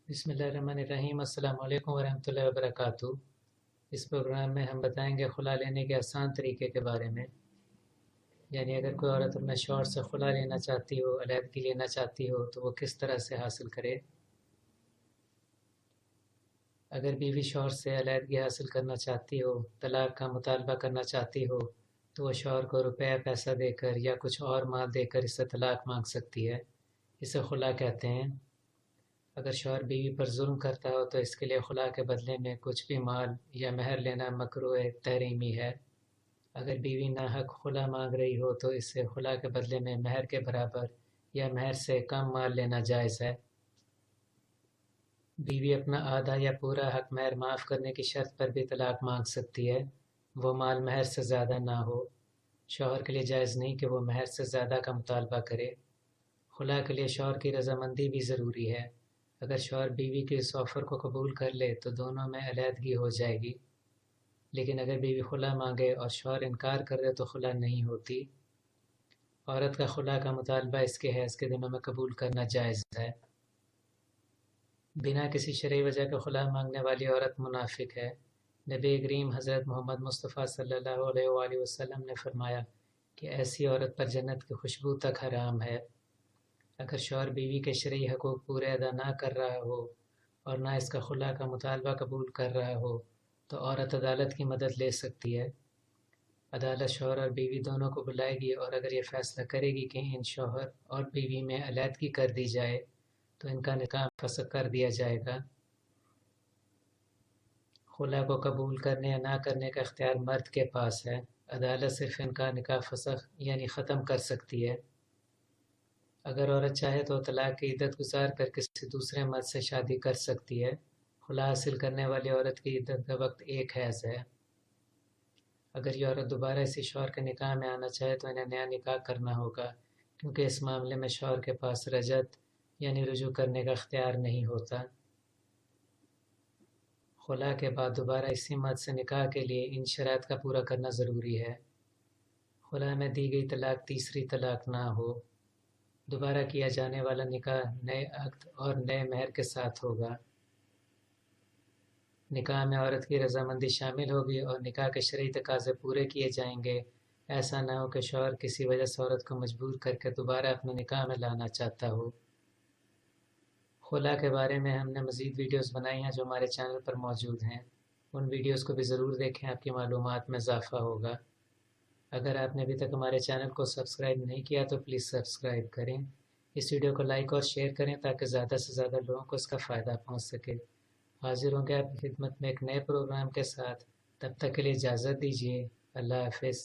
بسم اللہ الرحمن الرحیم۔ السلام علیکم ورحمۃ اللہ وبرکاتہ۔ اس پروگرام میں ہم بتائیں گے خلا لینے کے آسان طریقے کے بارے میں، یعنی اگر کوئی عورت اپنے شوہر سے خلا لینا چاہتی ہو، علیحدگی لینا چاہتی ہو تو وہ کس طرح سے حاصل کرے۔ اگر بیوی شوہر سے علیحدگی حاصل کرنا چاہتی ہو، طلاق کا مطالبہ کرنا چاہتی ہو تو وہ شوہر کو روپے پیسہ دے کر یا کچھ اور مال دے کر اس سے طلاق مانگ سکتی ہے۔ اسے خلا کہتے ہیں۔ اگر شوہر بیوی پر ظلم کرتا ہو تو اس کے لیے خلا کے بدلے میں کچھ بھی مال یا مہر لینا مکروہ تحریمی ہے۔ اگر بیوی ناحق خلا مانگ رہی ہو تو اس سے خلا کے بدلے میں مہر کے برابر یا مہر سے کم مال لینا جائز ہے۔ بیوی اپنا آدھا یا پورا حق مہر معاف کرنے کی شرط پر بھی طلاق مانگ سکتی ہے، وہ مال مہر سے زیادہ نہ ہو۔ شوہر کے لیے جائز نہیں کہ وہ مہر سے زیادہ کا مطالبہ کرے۔ خلا کے لیے شوہر کی رضامندی بھی ضروری ہے۔ اگر شوہر بیوی کے اس آفر کو قبول کر لے تو دونوں میں علیحدگی ہو جائے گی، لیکن اگر بیوی خلا مانگے اور شوہر انکار کر دے تو خلا نہیں ہوتی۔ عورت کا خلا کا مطالبہ اس کے حیض کے دنوں میں قبول کرنا جائز ہے۔ بنا کسی شرعی وجہ کے خلا مانگنے والی عورت منافق ہے۔ نبی کریم حضرت محمد مصطفیٰ صلی اللہ علیہ وآلہ وسلم نے فرمایا کہ ایسی عورت پر جنت کی خوشبو تک حرام ہے۔ اگر شوہر بیوی کے شرعی حقوق پورے ادا نہ کر رہا ہو اور نہ اس کا خلا کا مطالبہ قبول کر رہا ہو تو عورت عدالت کی مدد لے سکتی ہے۔ عدالت شوہر اور بیوی دونوں کو بلائے گی اور اگر یہ فیصلہ کرے گی کہ ان شوہر اور بیوی میں علیحدگی کر دی جائے تو ان کا نکاح فسخ کر دیا جائے گا۔ خلا کو قبول کرنے یا نہ کرنے کا اختیار مرد کے پاس ہے۔ عدالت صرف ان کا نکاح فسخ یعنی ختم کر سکتی ہے۔ اگر عورت چاہے تو طلاق کی عدت گزار کر کسی دوسرے مرد سے شادی کر سکتی ہے۔ خلا حاصل کرنے والی عورت کی عدت کا وقت ایک حیض ہے۔ اگر یہ عورت دوبارہ اسی شوہر کے نکاح میں آنا چاہے تو انہیں نیا نکاح کرنا ہوگا، کیونکہ اس معاملے میں شوہر کے پاس رجعت یعنی رجوع کرنے کا اختیار نہیں ہوتا۔ خلا کے بعد دوبارہ اسی مرد سے نکاح کے لیے ان شرائط کا پورا کرنا ضروری ہے۔ خلا میں دی گئی طلاق تیسری طلاق نہ ہو۔ دوبارہ کیا جانے والا نکاح نئے عقد اور نئے مہر کے ساتھ ہوگا۔ نکاح میں عورت کی رضامندی شامل ہوگی اور نکاح کے شرعی تقاضے پورے کیے جائیں گے۔ ایسا نہ ہو کہ شوہر کسی وجہ سے عورت کو مجبور کر کے دوبارہ اپنے نکاح میں لانا چاہتا ہو۔ خلا کے بارے میں ہم نے مزید ویڈیوز بنائی ہیں جو ہمارے چینل پر موجود ہیں، ان ویڈیوز کو بھی ضرور دیکھیں، آپ کی معلومات میں اضافہ ہوگا۔ اگر آپ نے ابھی تک ہمارے چینل کو سبسکرائب نہیں کیا تو پلیز سبسکرائب کریں۔ اس ویڈیو کو لائک اور شیئر کریں تاکہ زیادہ سے زیادہ لوگوں کو اس کا فائدہ پہنچ سکے۔ حاضر ہوں گے آپ کی خدمت میں ایک نئے پروگرام کے ساتھ، تب تک کے لیے اجازت دیجیے۔ اللہ حافظ۔